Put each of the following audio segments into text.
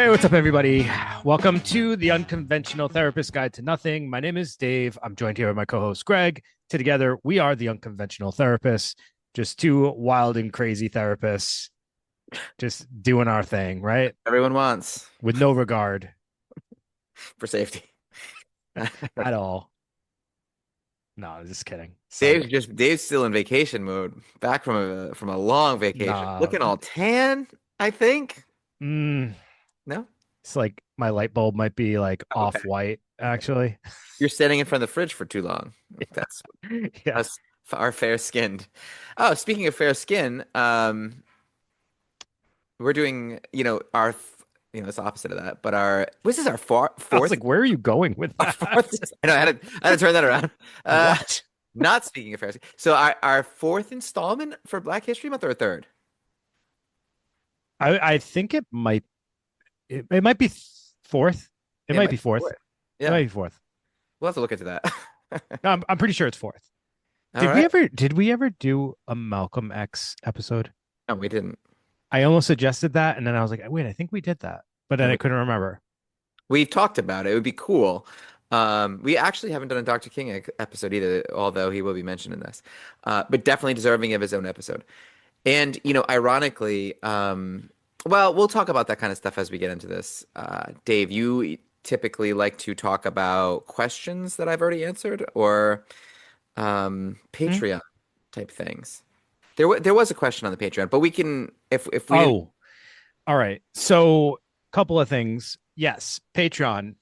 Hey, what's up, everybody? Welcome to the Unconventional Therapist Guide to Nothing. My name is Dave. I'm joined here with my co-host Greg. Together, we are the Unconventional Therapists, just two wild and crazy therapists, just doing our thing, right? Everyone wants With no regard for safety. at all. No, just kidding. Dave's Psych. just Dave's still in vacation mode, back from a long vacation, Nah, looking all tan, I think. mm, No? it's like my light bulb might be like Okay. off-white, actually. You're standing in front of the fridge for too long. That's Yeah. us, our fair skinned. Oh, speaking of fair skin, we're doing, it's the opposite of that, but this is our I was fourth, like, where are you going with our that? fourth, I know, I had to turn that around. Uh, What? not speaking of fair skin. So our fourth installment for Black History Month or third? I think it might be fourth. It It might might be be fourth. fourth. It Yeah. might be fourth. We'll have to look into that. No, I'm pretty sure it's fourth. All right. Did we ever do a Malcolm X episode? No, we didn't. I almost suggested that, and then I was like, wait, I think we did that, but No, then I couldn't remember. we've talked about it. It would be cool. We actually haven't done a Dr. King episode either, although he will be mentioned in this. But definitely deserving of his own episode. And, ironically, well, we'll talk about that kind of stuff as we get into this. Dave, you typically like to talk about questions that I've already answered or Hmm? Patreon type things. There was a question on the Patreon, but we can if we didn't. Oh, all right. So, couple of things. Yes, Patreon.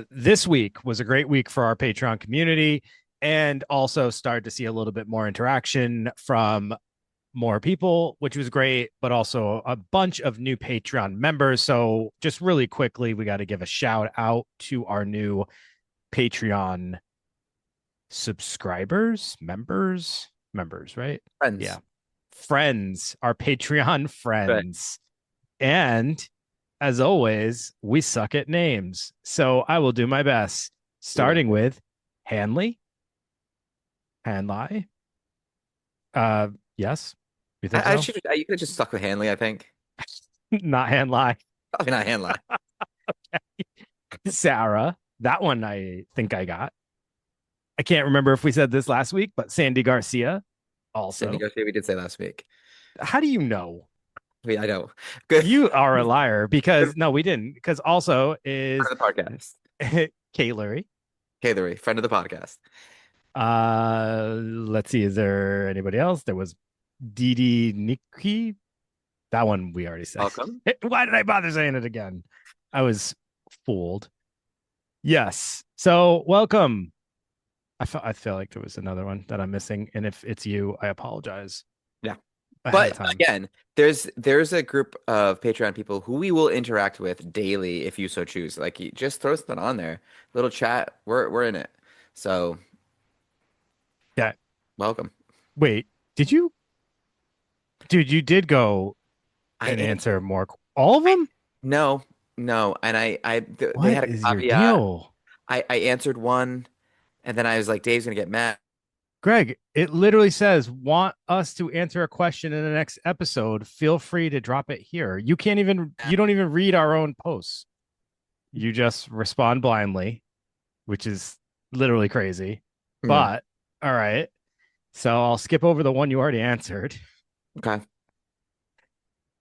This week was a great week for our Patreon community, and also started to see a little bit more interaction from more people, which was great, but also a bunch of new Patreon members. So, just really quickly, we got to give a shout out to our new Patreon subscribers, members, right? Yeah. Friends. Friends, our Patreon Right. friends. And as always, we suck at names. So I will do my best, We don't. starting with Hanley. Hanley. Yes. You think I so? should. You could have just stuck with Hanley, I think. Not Hanley. Probably not Hanley. Sarah. That one I think I got. I can't remember if we said this last week, but Sandy Garcia Sandy also. Garcia, we did say last week. How do you know? I know. Good. You are a liar Good because no, we didn't. Because also friend is of the podcast. Kate Lurie. Hillary, friend of the podcast. Let's see. Is there anybody else? There was Didi Nikki. That one we already said. Welcome. Why did I bother saying it again? I was fooled. Yes. So welcome. I feel like there was another one that I'm missing, and if it's you, I apologize Yeah. ahead of But time. again, there's a group of Patreon people who we will interact with daily if you so choose. Like you just throw something on there, little chat. We're in it. So Yeah. welcome. Wait. Did you, dude? You did go I and answered. answer more. All of them? No, no, and they What had a is your caveat. deal? I answered one, and then I was like, Dave's gonna get mad. Greg, it literally says, want us to answer a question in the next episode. Feel free to drop it here. You don't even read our own posts. You just respond blindly, which is literally crazy. Hmm. But all right. So I'll skip over the one you already answered. Okay.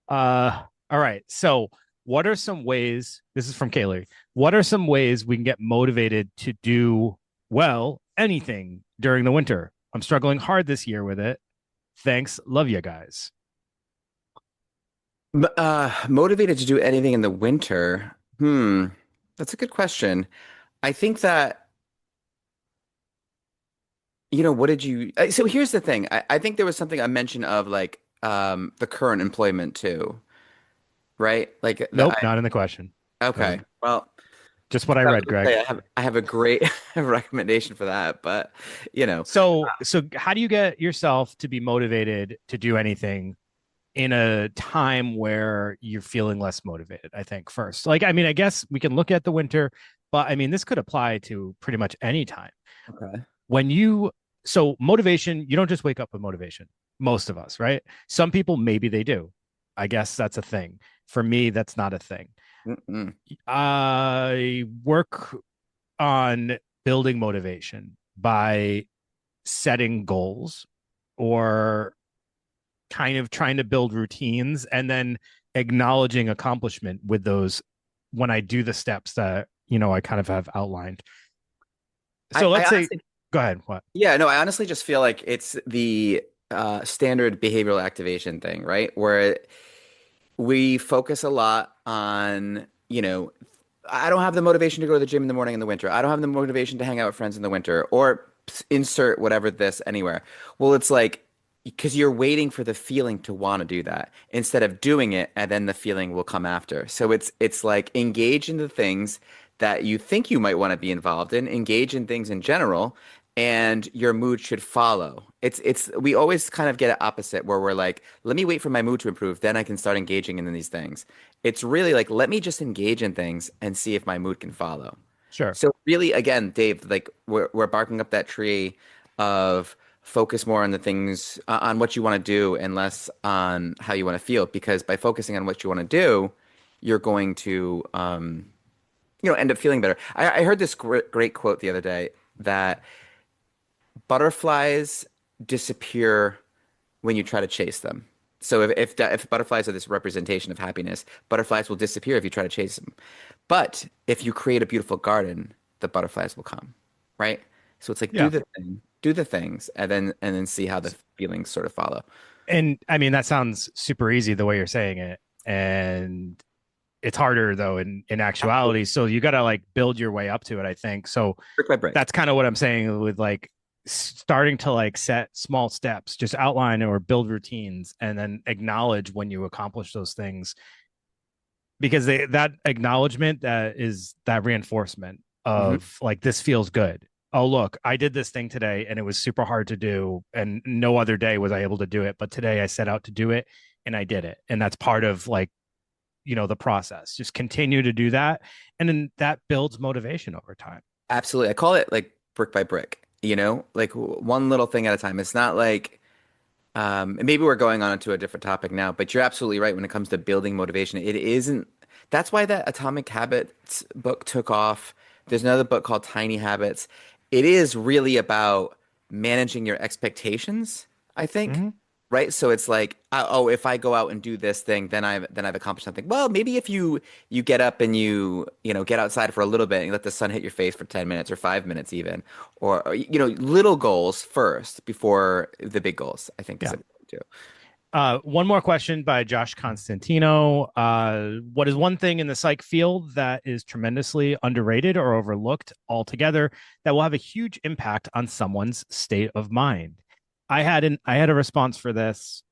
All right. So what are some ways, this is from Kaylee, what are some ways we can get motivated to do well anything during the winter? I'm struggling hard this year with it. Thanks. Love you guys. Motivated to do anything in the winter? That's a good question. I think that, what did you, so here's the thing. I think there was something I mentioned of like, the current employment too, right? Like Nope, not in the question. That was okay. Well, just what I I was read, gonna Greg. say I have a great recommendation for that, but you know, So how do you get yourself to be motivated to do anything in a time where you're feeling less motivated? I think first, like, I mean, I guess we can look at the winter, but I mean, this could apply to pretty much any time. okay. When you, so motivation, you don't just wake up with motivation. Most of us, right? Some people, maybe they do. I guess that's a thing. For me, that's not a thing. Mm-mm. I work on building motivation by setting goals or kind of trying to build routines and then acknowledging accomplishment with those when I do the steps that, I kind of have outlined. So I let's say, honestly, go ahead. What? yeah, no, I honestly just feel like it's the standard behavioral activation thing, right? Where we focus a lot on, I don't have the motivation to go to the gym in the morning in the winter. I don't have the motivation to hang out with friends in the winter or insert whatever this anywhere. Well, it's like because you're waiting for the feeling to want to do that instead of doing it, and then the feeling will come after. So it's like engage in the things that you think you might want to be involved in, engage in things in general, and your mood should follow. It's we always kind of get it opposite where we're like, let me wait for my mood to improve, then I can start engaging in these things. It's really like, let me just engage in things and see if my mood can follow. Sure. So really, again, Dave, like we're barking up that tree of focus more on the things on what you want to do and less on how you want to feel. Because by focusing on what you want to do, you're going to end up feeling better. I heard this great quote the other day that butterflies disappear when you try to chase them. So if butterflies are this representation of happiness, butterflies will disappear if you try to chase them. But if you create a beautiful garden, the butterflies will come, right? So it's like Yeah. do the things, and then see how the feelings sort of follow. And I mean, that sounds super easy the way you're saying it. And it's harder though in Absolutely. actuality. So you got to like build your way up to it, I think. So Brick by brick. that's kind of what I'm saying with like starting to like set small steps, just outline or build routines and then acknowledge when you accomplish those things because that acknowledgement that is that reinforcement Hmm. of like this feels good. Oh look, I did this thing today and it was super hard to do and no other day was I able to do it, but today I set out to do it and I did it. And that's part of like, the process. Just continue to do that and then that builds motivation over time. Absolutely. I call it like brick by brick, like one little thing at a time. It's not like and maybe we're going on to a different topic now, but you're absolutely right when it comes to building motivation. It isn't, that's why that Atomic Habits book took off. There's another book called Tiny Habits. It is really about managing your expectations, I think. Mm-hmm. Right? So it's like, oh, if I go out and do this thing, then I've accomplished something. Well, maybe if you get up and get outside for a little bit and you let the sun hit your face for 10 minutes or 5 minutes even, or little goals first before the big goals, I think is Yeah. important too. One more question by Josh Constantino. What is one thing in the psych field that is tremendously underrated or overlooked altogether that will have a huge impact on someone's state of mind? I had a response for this.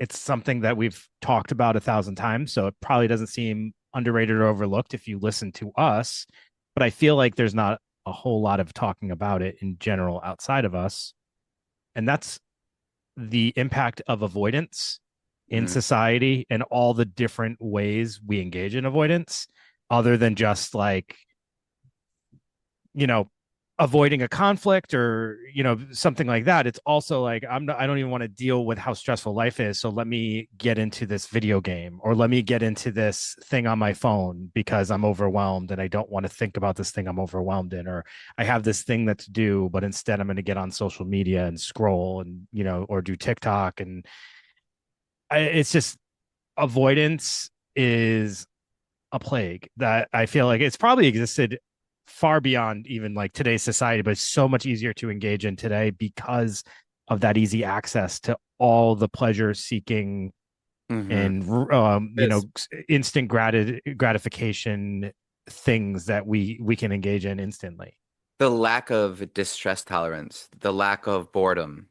It's something that we've talked about 1,000 times, so it probably doesn't seem underrated or overlooked if you listen to us. But I feel like there's not a whole lot of talking about it in general outside of us, and that's the impact of avoidance in Mm. society and all the different ways we engage in avoidance, other than just like, you know, avoiding a conflict or, something like that. It's also like, I don't even want to deal with how stressful life is. So let me get into this video game or let me get into this thing on my phone because I'm overwhelmed and I don't want to think about this thing I'm overwhelmed in, or I have this thing that's due, but instead I'm going to get on social media and scroll and, or do TikTok. And it's just avoidance is a plague that I feel like it's probably existed far beyond even like today's society, but it's so much easier to engage in today because of that easy access to all the pleasure seeking Hmm. and Yes. instant gratification things that we can engage in instantly. The lack of distress tolerance, the lack of boredom,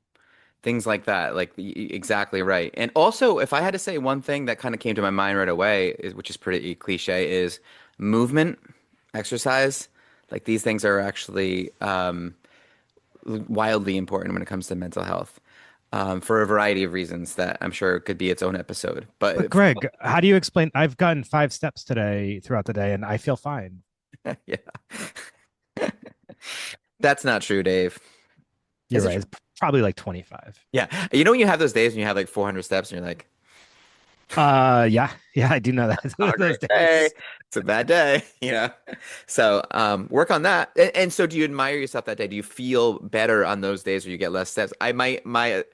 things like that. Like exactly right. And also, if I had to say one thing that kind of came to my mind right away, which is pretty cliche, is movement, exercise. Like these things are actually wildly important when it comes to mental health, for a variety of reasons that I'm sure could be its own episode. But But Greg, how do you explain? I've gotten 5 steps today throughout the day and I feel fine. yeah, that's not true, Dave. You're Is it right. true? It's probably like 25. Yeah. You know when you have those days when you have like 400 steps and you're like, Yeah, yeah, I do know that. Not a Those great day. days. It's a bad day, you know. So work on that. And so do you admire yourself that day? Do you feel better on those days where you get less steps? I might my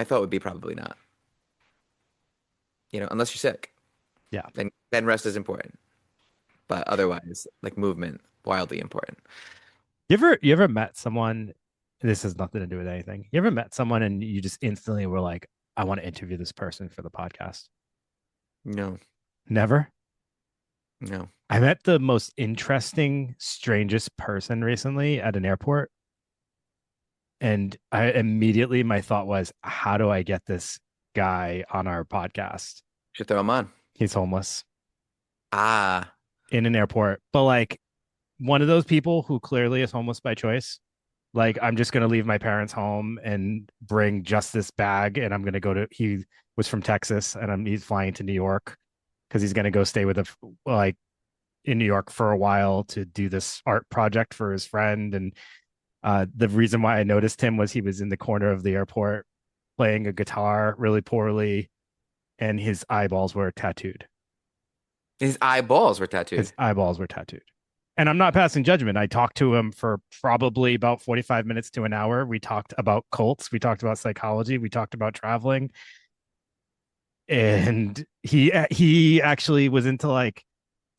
thought would be probably not, unless you're sick. Yeah. Then rest is important. But otherwise, like movement, wildly important. You ever met someone? This has nothing to do with anything. You ever met someone and you just instantly were like, I want to interview this person for the podcast? No, Never. no. I met the most interesting, strangest person recently at an airport. And I immediately, my thought was, how do I get this guy on our podcast? Should throw them on. He's homeless Ah, in an airport, but like one of those people who clearly is homeless by choice. Like, I'm just going to leave my parents' home and bring just this bag. And I'm going to go to, he was from Texas and he's flying to New York because he's going to go stay with like in New York for a while to do this art project for his friend. And the reason why I noticed him was he was in the corner of the airport playing a guitar really poorly, and his eyeballs were tattooed. his eyeballs were tattooed. His eyeballs were tattooed. And I'm not passing judgment. I talked to him for probably about 45 minutes to an hour. We talked about cults. We talked about psychology. We talked about traveling. And he actually was into like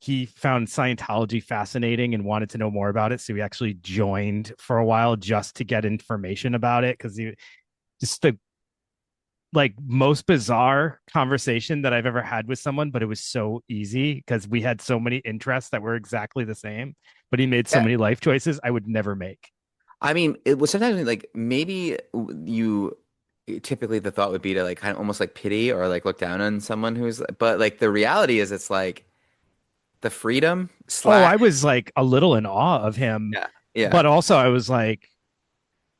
he found Scientology fascinating and wanted to know more about it. So he actually joined for a while just to get information about it because he just the like most bizarre conversation that I've ever had with someone, but it was so easy because we had so many interests that were exactly the same. But he made so Yeah. many life choices I would never make. I mean, it was sometimes like maybe you typically the thought would be to like kind of almost like pity or like look down on someone but like the reality is it's like the freedom Oh, slash I was like a little in awe of him, yeah, yeah. but also I was like,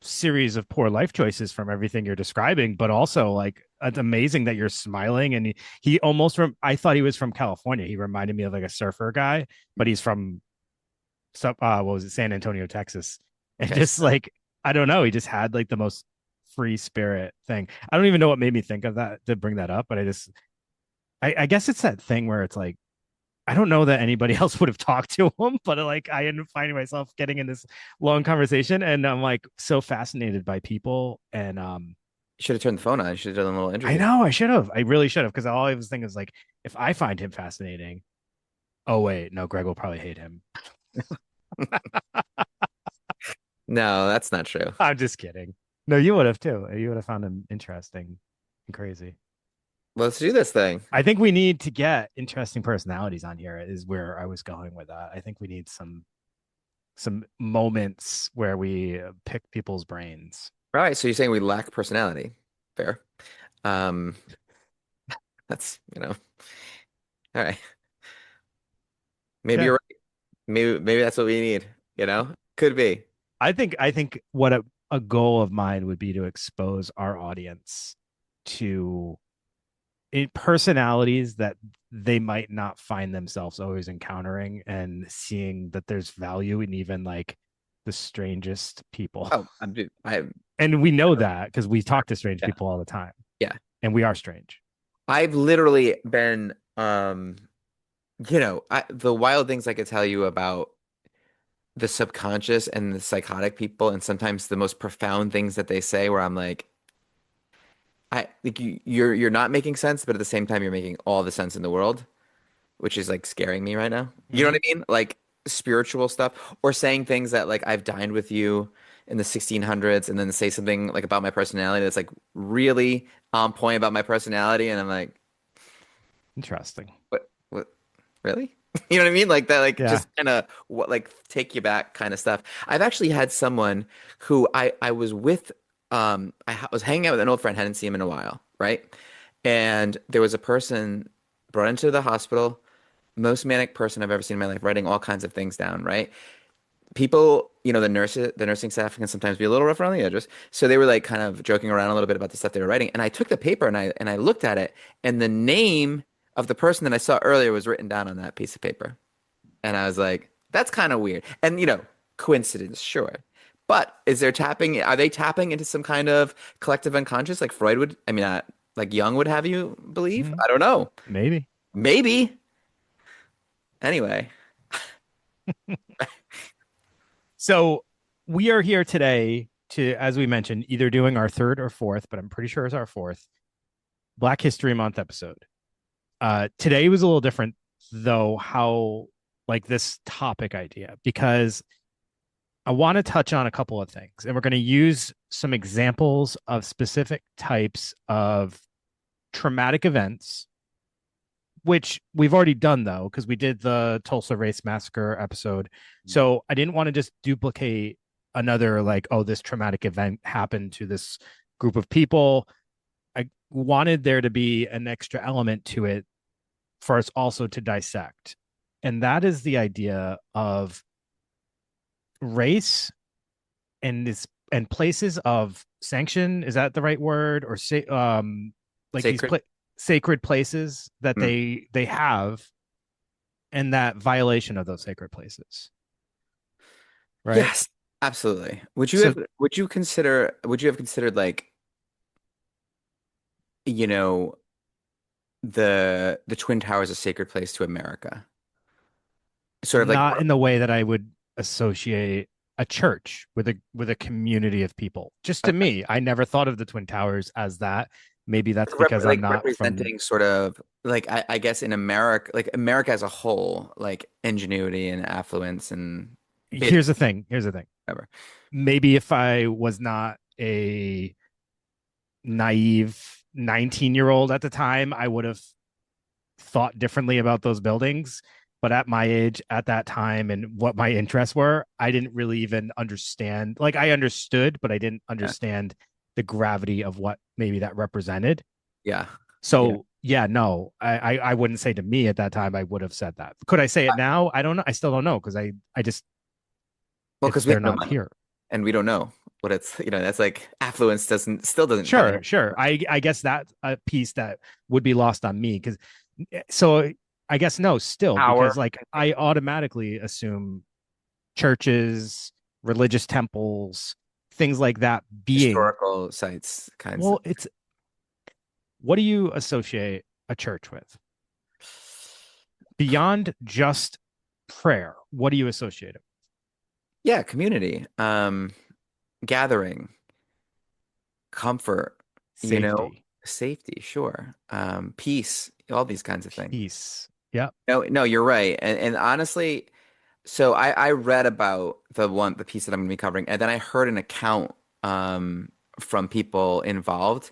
series of poor life choices from everything you're describing, but also like it's amazing that you're smiling. And he almost from I thought he was from California. He reminded me of like a surfer guy, but he's from what was it, San Antonio, Texas. And Okay. just like I don't know, he just had like the most free spirit thing. I don't even know what made me think of that to bring that up, but I guess it's that thing where it's like I don't know that anybody else would have talked to him, but like I ended up finding myself getting in this long conversation, and I'm like so fascinated by people. And You should have turned the phone on. You should have done a little I interview. know I should have, I really should have, because all I was thinking is like, if I find him fascinating, oh wait, no, Greg will probably hate him. No, that's not true. I'm just kidding. No, you would have too. You would have found him interesting and crazy. Let's do this thing. I think we need to get interesting personalities on here. Is where I was going with that. I think we need some moments where we pick people's brains. All right, so you're saying we lack personality. Fair. Um, that's. All right. Maybe Yeah. you're right. Maybe that's what we need. Could be. I think what a goal of mine would be to expose our audience to personalities that they might not find themselves always encountering, and seeing that there's value in even like the strangest people. Oh, I And we know that because we talk to strange yeah. people all the time, Yeah. and we are strange. I've literally been the wild things I could tell you about the subconscious and the psychotic people and sometimes the most profound things that they say where I'm like I like you're not making sense, but at the same time you're making all the sense in the world, which is like scaring me right now. You know Mm-hmm. what I mean? Like spiritual stuff or saying things that like I've dined with you in the 1600s and then say something like about my personality that's like really on point about my personality and I'm like, Interesting. what really? You know what I mean? Like that, like Yeah. just kind of what like take you back kind of stuff. I've actually had someone who I was with was hanging out with an old friend, hadn't seen him in a while, right? And there was a person brought into the hospital, most manic person I've ever seen in my life, writing all kinds of things down, right? People, the nursing staff can sometimes be a little rough around the edges. So they were like kind of joking around a little bit about the stuff they were writing. And I took the paper and I looked at it, and the name of the person that I saw earlier was written down on that piece of paper. And I was like, that's kind of weird. And coincidence, sure. But are they tapping into some kind of collective unconscious like Freud would? I mean, like Young would have you believe. Mhm. I don't know. Maybe. Maybe. Anyway, So we are here today to, as we mentioned, either doing our third or fourth, but I'm pretty sure it's our fourth Black History Month episode. Today was a little different, though, how like this topic idea, because I want to touch on a couple of things, and we're going to use some examples of specific types of traumatic events, which we've already done though, because we did the Tulsa Race Massacre episode. So I didn't want to just duplicate another, like, oh, this traumatic event happened to this group of people. I wanted there to be an extra element to it for us also to dissect. And that is the idea of race and this and places of sanction. Is that the right word? Or say like these sacred. sacred places that Mm. they have, and that violation of those sacred places, right? Yes, absolutely. So Would you have considered like, you know, the Twin Towers a sacred place to America? Sort of like not in the way that I would associate a church with a community of people. Just to me, I never thought of the Twin Towers as that. Maybe that's because I'm like not from. representing sort of like I guess in America, like America as a whole, like ingenuity and affluence and bit Here's the thing. Here's the thing. whatever. Maybe if I was not a naive 19-year-old at the time, I would have thought differently about those buildings. But at my age, at that time, and what my interests were, I didn't really even understand. Like, I understood, but I didn't Yeah. understand the gravity of what maybe that represented. Yeah. Yeah. So yeah, no, I wouldn't say to me at that time I would have said that. Could I say it now? I don't know. I still don't know because I just Well, it's because we they're have no not money here. and we don't know what it's, that's like affluence doesn't have any. Sure, sure. I guess that a piece that would be lost on me because so I guess no, still because Power like and I automatically assume churches, religious temples, things like that being historical sites kinds of. well, it's what do you associate a church with? Beyond just prayer, what do you associate it? Yeah, community, gathering, comfort, you know, Safety, safety, sure, peace, all these kinds of things. peace. Yeah. No, no, you're right. And honestly, so I read about the piece that I'm going to be covering, and then I heard an account from people involved,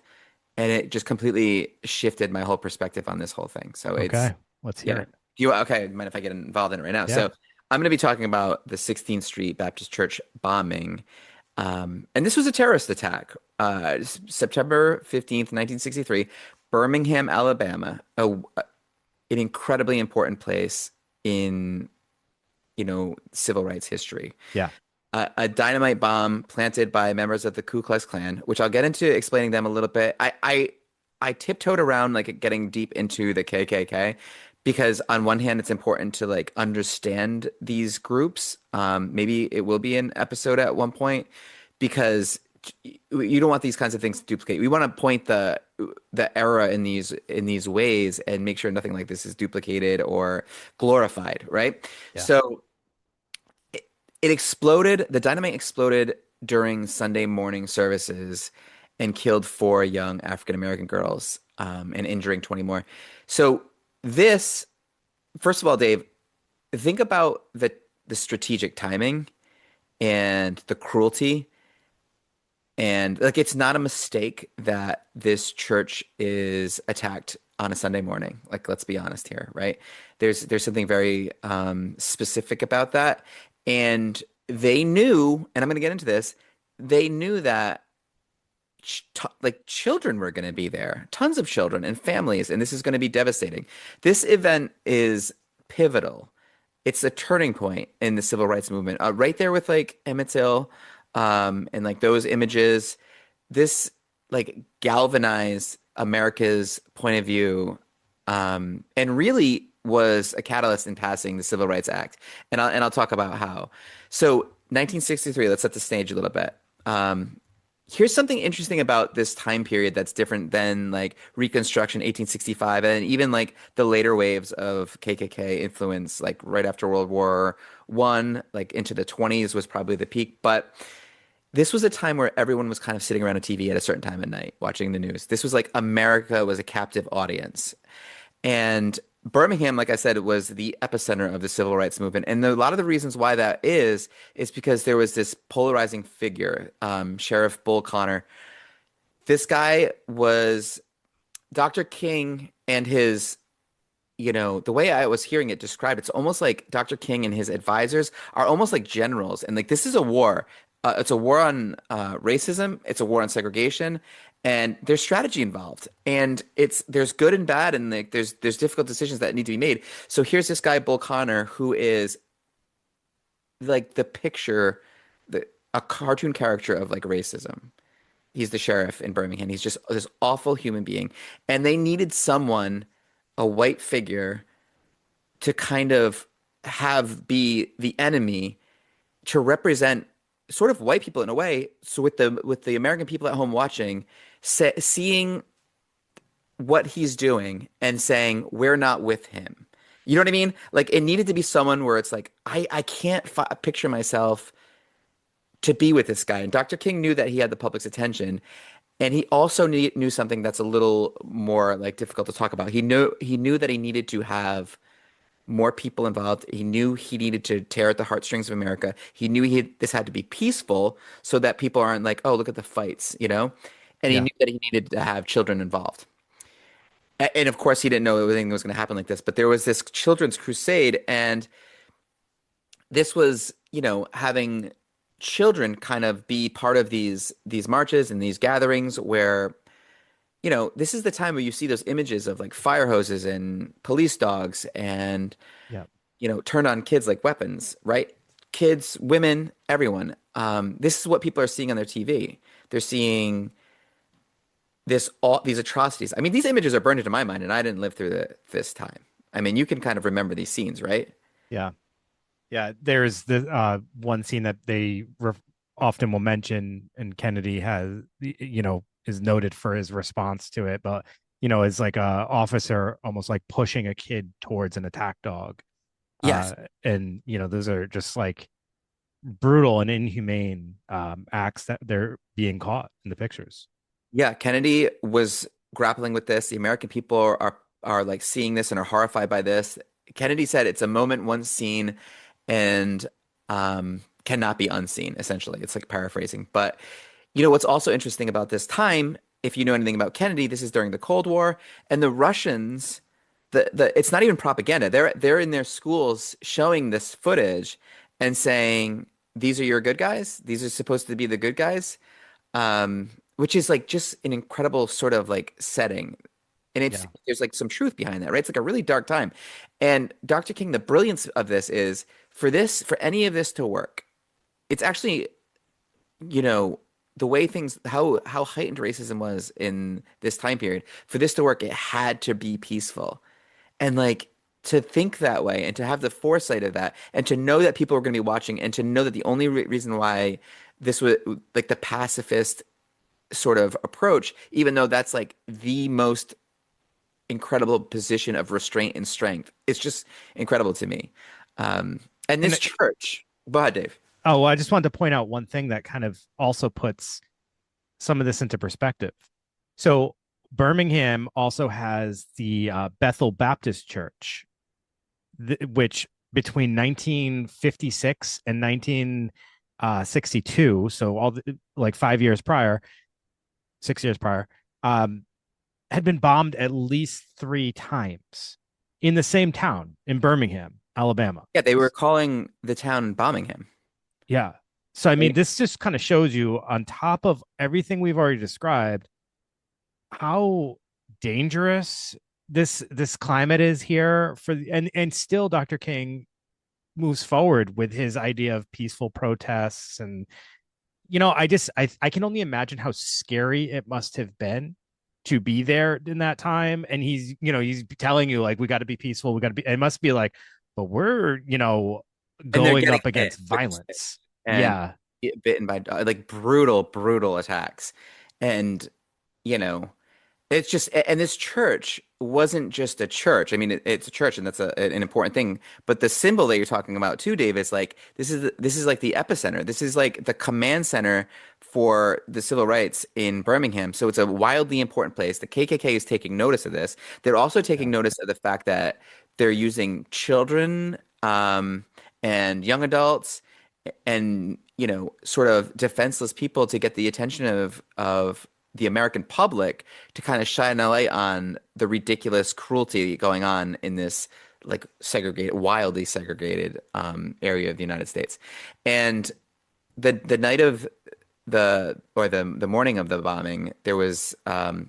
and it just completely shifted my whole perspective on this whole thing. So it's Okay. Let's hear yeah. it. Do you okay? Mind if I get involved in it right now? Yeah. So I'm going to be talking about the 16th Street Baptist Church bombing, and this was a terrorist attack. September 15th, 1963, Birmingham, Alabama, an incredibly important place in civil rights history. Yeah. A dynamite bomb planted by members of the Ku Klux Klan, which I'll get into explaining them a little bit. I tiptoed around like getting deep into the KKK because on one hand it's important to like understand these groups. Maybe it will be an episode at one point because you don't want these kinds of things to duplicate. We want to point the era in these ways and make sure nothing like this is duplicated or glorified, right? Yeah. So it exploded. The dynamite exploded during Sunday morning services and killed four young African American girls, and injuring 20 more. So this, first of all, Dave, think about the strategic timing and the cruelty. And like it's not a mistake that this church is attacked on a Sunday morning. Like let's be honest here, right? There's something very specific about that. And they knew, and I'm going to get into this, they knew that like children were going to be there, tons of children and families, and this is going to be devastating. This event is pivotal. It's a turning point in the civil rights movement. Right there with like Emmett Till, and like those images. This like galvanized America's point of view, and really was a catalyst in passing the Civil Rights Act. And I'll talk about how. So 1963, let's set the stage a little bit. Here's something interesting about this time period that's different than like Reconstruction 1865 and even like the later waves of KKK influence, like right after World War One, like into the 20s was probably the peak. But this was a time where everyone was kind of sitting around a TV at a certain time at night watching the news. This was like America was a captive audience. And Birmingham, like I said, was the epicenter of the civil rights movement. And a lot of the reasons why that is because there was this polarizing figure, Sheriff Bull Connor. This guy was Dr. King and his, the way I was hearing it described, it's almost like Dr. King and his advisors are almost like generals. And like this is a war. It's a war on racism. It's a war on segregation, and there's strategy involved. And there's good and bad, and like there's difficult decisions that need to be made. So here's this guy Bull Connor who is like the picture, a cartoon character of like racism. He's the sheriff in Birmingham. He's just this awful human being, and they needed someone, a white figure, to kind of have be the enemy to represent sort of white people in a way. So with the American people at home watching, seeing what he's doing and saying we're not with him. You know what I mean? Like it needed to be someone where it's like I can't picture myself to be with this guy. And Dr. King knew that he had the public's attention, and he also knew something that's a little more like difficult to talk about. He knew that he needed to have more people involved. He knew he needed to tear at the heartstrings of America. He knew this had to be peaceful so that people aren't like, oh, look at the fights, you know? And he Yeah. knew that he needed to have children involved. And of course, he didn't know everything was going to happen like this, but there was this children's crusade, and this was, having children kind of be part of these marches and these gatherings where this is the time where you see those images of like fire hoses and police dogs and Yeah. turn on kids like weapons, right? Kids, women, everyone. This is what people are seeing on their TV. They're seeing all these atrocities. I mean, these images are burned into my mind, and I didn't live through this time. I mean, you can kind of remember these scenes, right? Yeah. Yeah, there's the one scene that they often will mention, and Kennedy is noted for his response to it, but is like a officer almost like pushing a kid towards an attack dog, Yes. and those are just like brutal and inhumane acts that they're being caught in the pictures. Yeah, Kennedy was grappling with this. The American people are like seeing this and are horrified by this. Kennedy said it's a moment once seen and cannot be unseen, essentially. It's like paraphrasing. But what's also interesting about this time, if you know anything about Kennedy, this is during the Cold War, and the Russians, it's not even propaganda. They're in their schools showing this footage and saying, these are your good guys. These are supposed to be the good guys. Which is like just an incredible sort of like setting. And Yeah. there's like some truth behind that, right? It's like a really dark time. And Dr. King, the brilliance of this is for any of this to work, it's actually, you know, the way things how heightened racism was in this time period. For this to work, it had to be peaceful. And like to think that way and to have the foresight of that and to know that people were going to be watching and to know that the only reason why this was like the pacifist sort of approach, even though that's like the most incredible position of restraint and strength. It's just incredible to me. And And this church, go ahead, Dave. oh, well, I just wanted to point out one thing that kind of also puts some of this into perspective. So Birmingham also has the Bethel Baptist Church, which between 1956 and 1962, so like 5 years prior, 6 years prior, um, had been bombed at least 3 times in the same town in Birmingham, Alabama. Yeah, they were calling the town Birmingham. Yeah. So I mean, this just kind of shows you, on top of everything we've already described, how dangerous this climate is here and still Dr. King moves forward with his idea of peaceful protests. And I can only imagine how scary it must have been to be there in that time. And he's telling you like, we got to be peaceful, we got to be, it must be like, but we're And they're going getting up hit against with this. violence. And Yeah. get bitten by like brutal, brutal attacks. And, you know, it's just, and this church wasn't just a church. I mean, it's a church, and that's an important thing. But the symbol that you're talking about too, Dave, is like this is like the epicenter. This is like the command center for the civil rights in Birmingham. So it's a wildly important place. The KKK is taking notice of this. They're also Yeah. taking notice of the fact that they're using children, and young adults, and sort of defenseless people to get the attention of the American public, to kind of shine a light on the ridiculous cruelty going on in this like segregated, wildly segregated area of the United States. And the night of the morning of the bombing, there was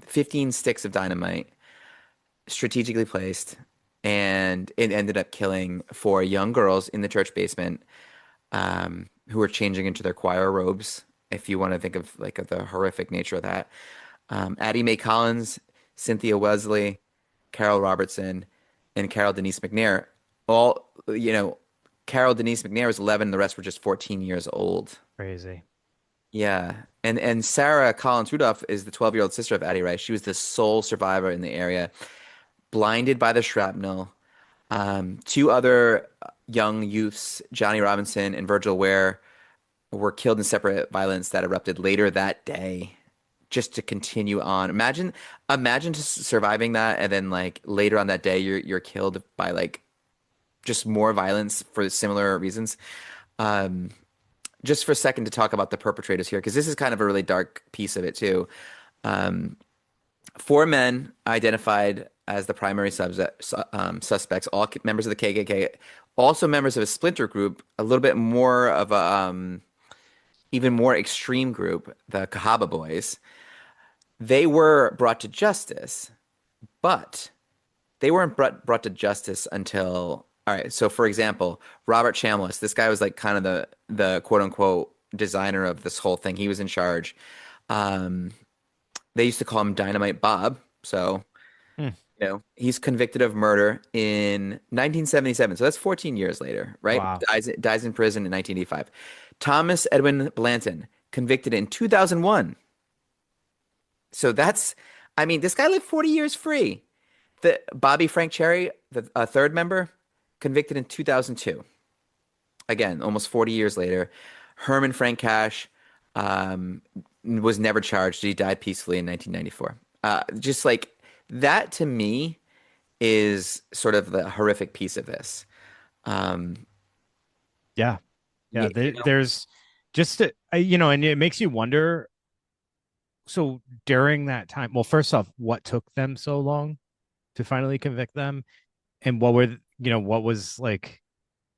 15 sticks of dynamite strategically placed, and it ended up killing four young girls in the church basement, who were changing into their choir robes. If you want to think of like of the horrific nature of that, Addie Mae Collins, Cynthia Wesley, Carol Robertson, and Carol Denise McNair. All, Carol Denise McNair was 11, the rest were just 14 years old. Crazy. Yeah. And Sarah Collins Rudolph is the 12-year-old sister of Addie Rice. She was the sole survivor in the area, blinded by the shrapnel. Two other young youths, Johnny Robinson and Virgil Ware, were killed in separate violence that erupted later that day, just to continue on. Imagine just surviving that, and then like later on that day you're killed by like just more violence for similar reasons. Um, just for a second to talk about the perpetrators here, because this is kind of a really dark piece of it too. Um, Four men identified as the primary suspects, all members of the KKK, also members of a splinter group, a little bit more of a even more extreme group, the Kahaba Boys. They were brought to justice, but they weren't brought to justice until, all right. So, for example, Robert Chambliss, this guy was like kind of the quote unquote designer of this whole thing. He was in charge. Um, they used to call him Dynamite Bob. So, Hmm. he's convicted of murder in 1977. So that's 14 years later, right? Wow. Dies in prison in 1985. Thomas Edwin Blanton, convicted in 2001. So that's, I mean, this guy lived 40 years free. The Bobby Frank Cherry, the third member, convicted in 2002. Again, almost 40 years later. Herman Frank Cash was never charged. He died peacefully in 1994. Just like that to me is sort of the horrific piece of this. Um, Yeah. Yeah. you, you know, There's just, and it makes you wonder. So during that time, well, first off, what took them so long to finally convict them? And what was like,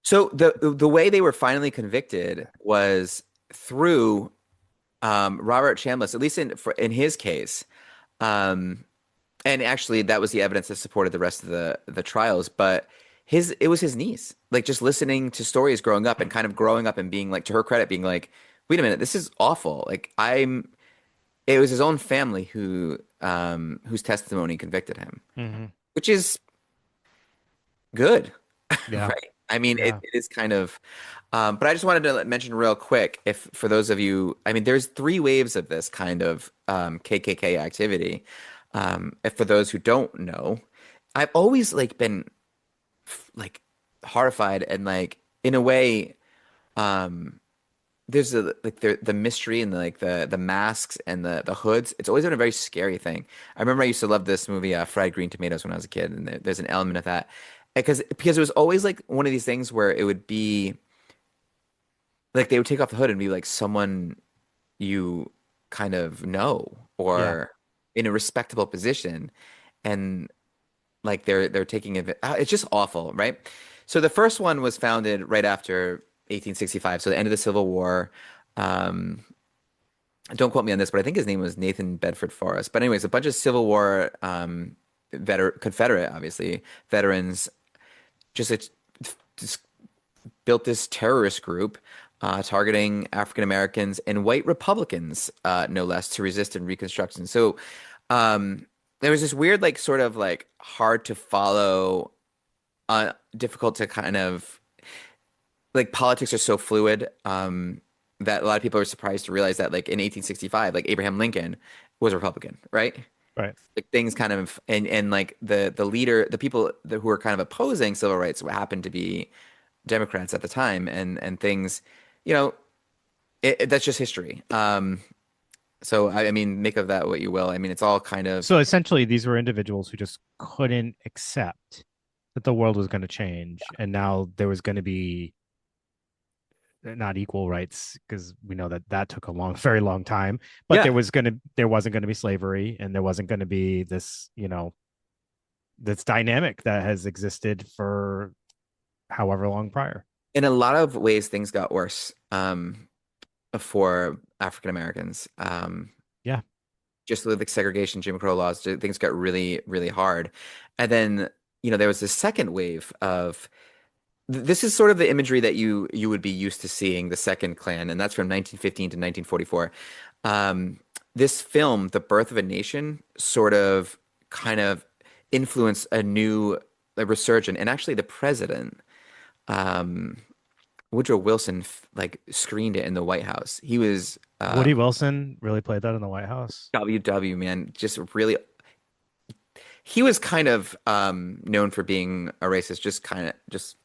so the way they were finally convicted was through Robert Chambliss, at least in his case. Um, And actually, that was the evidence that supported the rest of the trials. But it was his niece, like just listening to stories growing up and kind of growing up and being like, to her credit, being like, wait a minute, this is awful. Like it was his own family whose testimony convicted him, Mhm. which is good, Yeah. right? I mean, Yeah. it is kind of, but I just wanted to mention real quick, if for those of you, I mean, there's three waves of this kind of KKK activity. If for those who don't know, I've always like been like horrified and like in a way, um, there's like the mystery and the masks and the hoods. It's always been a very scary thing. I remember I used to love this movie, Fried Green Tomatoes, when I was a kid, and there's an element of that because it was always like one of these things where it would be like they would take off the hood and be like someone you kind of know Yeah. or in a respectable position, and like they're taking it. It's just awful, right? So the first one was founded right after 1865, so the end of the Civil War. Um, don't quote me on this, but I think his name was Nathan Bedford Forrest. But anyways, a bunch of Civil War Confederate, obviously, veterans just, just built this terrorist group targeting African Americans and white Republicans, no less, to resist in Reconstruction. So there was this weird, like, sort of like hard to follow, difficult to kind of like politics are so fluid that a lot of people are surprised to realize that like in 1865, like Abraham Lincoln was a Republican, right? Right. Like things kind of and like the leader, the people who were kind of opposing civil rights happened to be Democrats at the time, and things, you know, that's just history. So I mean, make of that what you will. I mean, it's all kind of So essentially, these were individuals who just couldn't accept that the world was going to change, and now there was going to be not equal rights because we know that that took a long, very long time. But yeah. there wasn't going to be slavery, and there wasn't going to be this, this dynamic that has existed for however long prior. In a lot of ways, things got worse for African Americans. Yeah. Just with the segregation, Jim Crow laws, things got really, really hard. And then, there was this second wave of this is sort of the imagery that you would be used to seeing the second Klan, and that's from 1915 to 1944. This film, The Birth of a Nation, sort of kind of influenced a new a resurgence, and actually the president, um, Woodrow Wilson, like screened it in the White House. He was Woody Wilson really played that in the White House. WW man, just really he was kind of known for being a racist, just kind of just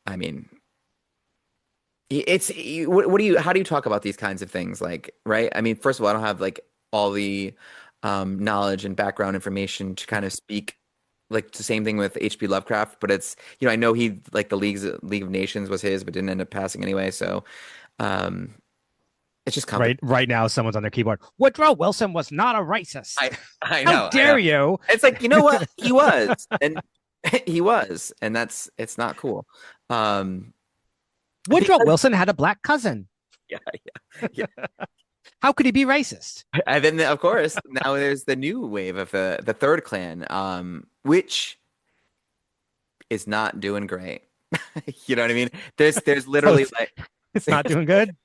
I mean it's what do you how do you talk about these kinds of things like right? I mean, first of all, I don't have like all the knowledge and background information to kind of speak like the same thing with H.P. Lovecraft, but it's I know he like the League of Nations was his, but didn't end up passing anyway, so um it's just complicated. Right now, someone's on their keyboard. Woodrow Wilson was not a racist. I How know, I know. dare you? It's like, you know what? He was, and he was, and it's not cool. Um, Woodrow because Wilson had a black cousin. yeah, yeah, How could he be racist? yeah. And then of course now there's the new wave of the third clan, which is not doing great. You know what I mean? There's Oh, literally like it's not doing good.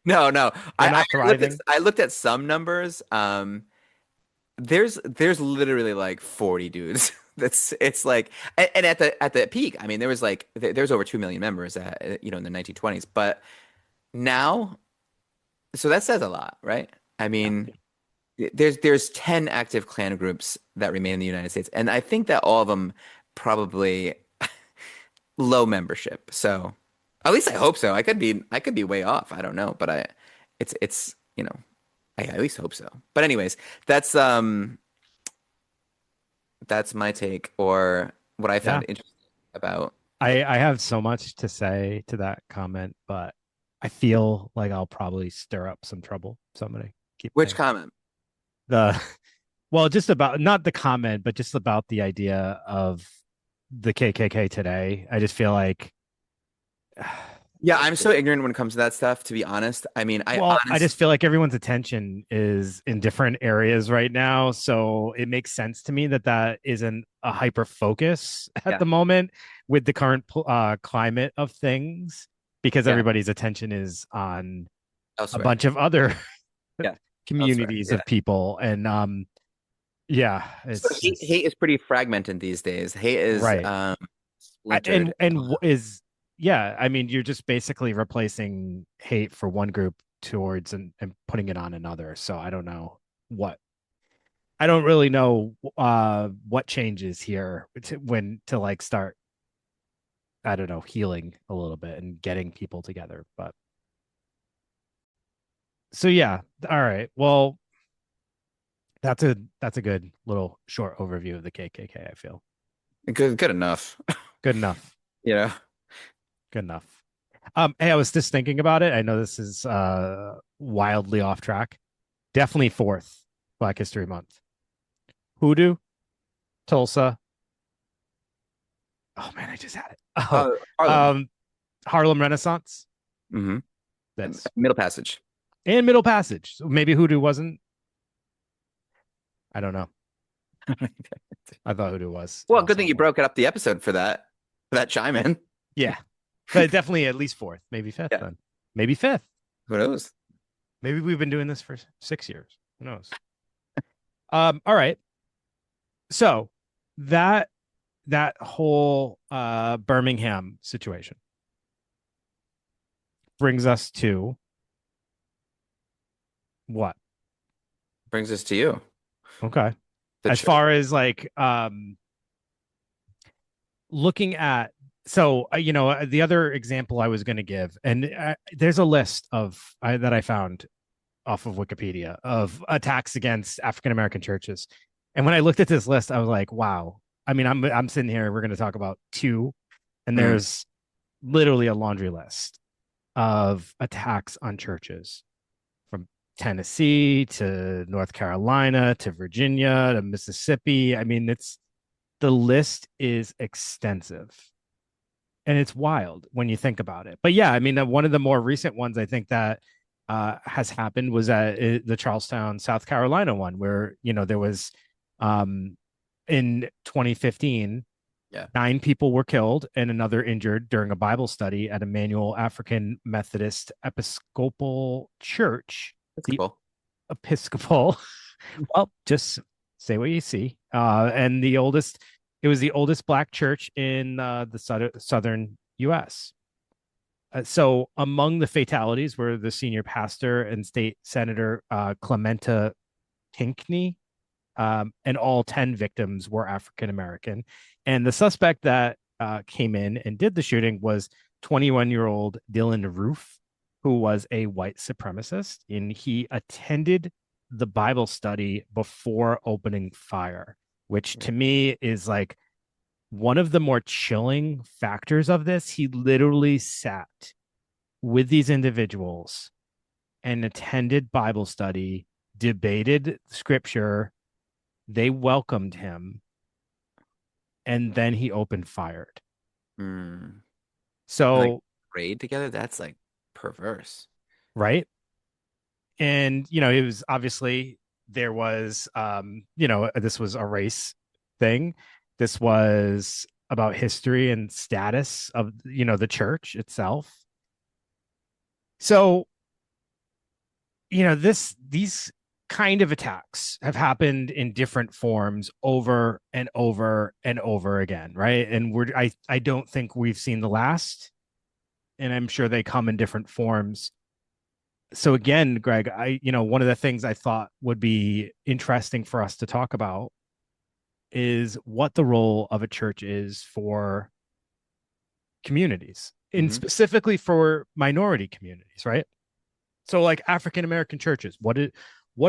no, no. They're I not thriving. I looked at some numbers. There's literally like 40 dudes. That's it's like and at the peak, I mean there was like there's over 2 million members in the 1920s, but now so that says a lot, right? I Yeah. mean there's 10 active clan groups that remain in the United States, and I think that all of them probably low membership. So at least I hope so. I could be way off. I don't know, but it's I at least hope so. But anyways, that's that's my take or what I Yeah. found interesting about I have so much to say to that comment, but I feel like I'll probably stir up some trouble. So I'm gonna keep which quiet. comment. The well, just about not the comment, but just about the idea of the KKK today. I just feel like Yeah, I'm so ignorant when it comes to that stuff, to be honest. I mean, I well, I honestly, just feel like everyone's attention is in different areas right now. So it makes sense to me that that isn't a hyper focus at yeah, the moment with the current climate of things because yeah, everybody's attention is on a elsewhere. bunch of other Yeah, elsewhere. communities Yeah. of people. And yeah, So it's hate just is pretty fragmented these days. Hate is right. splintered. Is yeah, I mean, you're just basically replacing hate for one group towards and putting it on another. So I don't know what I don't really know what changes here to like start I don't know healing a little bit and getting people together. But so yeah, all right. Well, that's a good little short overview of the KKK. I feel Good enough. good enough. You know. Good enough. Hey, I was just thinking about it. I know this is wildly off track. Definitely fourth Black History Month. Hoodoo, Tulsa. Oh man, I just had it. Oh, Harlem. um, Harlem Renaissance. Hmm. That's Middle Passage. and Middle Passage. So maybe Hoodoo wasn't. I don't know. I thought Hoodoo was Well, good also thing you fourth. broke it up the episode for that chime in. Yeah, but definitely at least fourth, maybe fifth. Yeah, Then maybe fifth. who knows? Maybe we've been doing this for 6 years. Who knows? All right. So that that whole Birmingham situation brings us to What? Brings us to you, Okay. the As church. far as like looking at the other example I was going to give, and there's a list that I found off of Wikipedia of attacks against African American churches. And when I looked at this list, I was like, wow. I mean, I'm sitting here, we're going to talk about two, and Mm, there's literally a laundry list of attacks on churches from Tennessee to North Carolina to Virginia to Mississippi. I mean, it's the list is extensive and it's wild when you think about it. But yeah, I mean, one of the more recent ones I think that has happened was the Charlestown, South Carolina one, where there was um, in 2015, yeah. 9 people were killed and another injured during a Bible study at Emmanuel African Methodist Episcopal Church. That's The cool. Episcopal, well, just say what you see. And it was the oldest black church in the southern U.S. So among the fatalities were the senior pastor and state senator Clementa Pinckney, and all 10 victims were African American. And the suspect that came in and did the shooting was 21-year-old Dylan Roof, who was a white supremacist, and he attended the Bible study before opening fire, which to me is like one of the more chilling factors of this. He literally sat with these individuals and attended Bible study, debated scripture, they welcomed him, and then he opened fired. Mm. And like So, prayed together, that's like perverse. right. And, it was obviously there was, this was a race thing. This was about history and status of, the church itself. So, these kind of attacks have happened in different forms over and over and over again, right? And I don't think we've seen the last, and I'm sure they come in different forms. So again, Greg, one of the things I thought would be interesting for us to talk about is what the role of a church is for communities, and Hmm. specifically for minority communities, right? So like African American churches, what do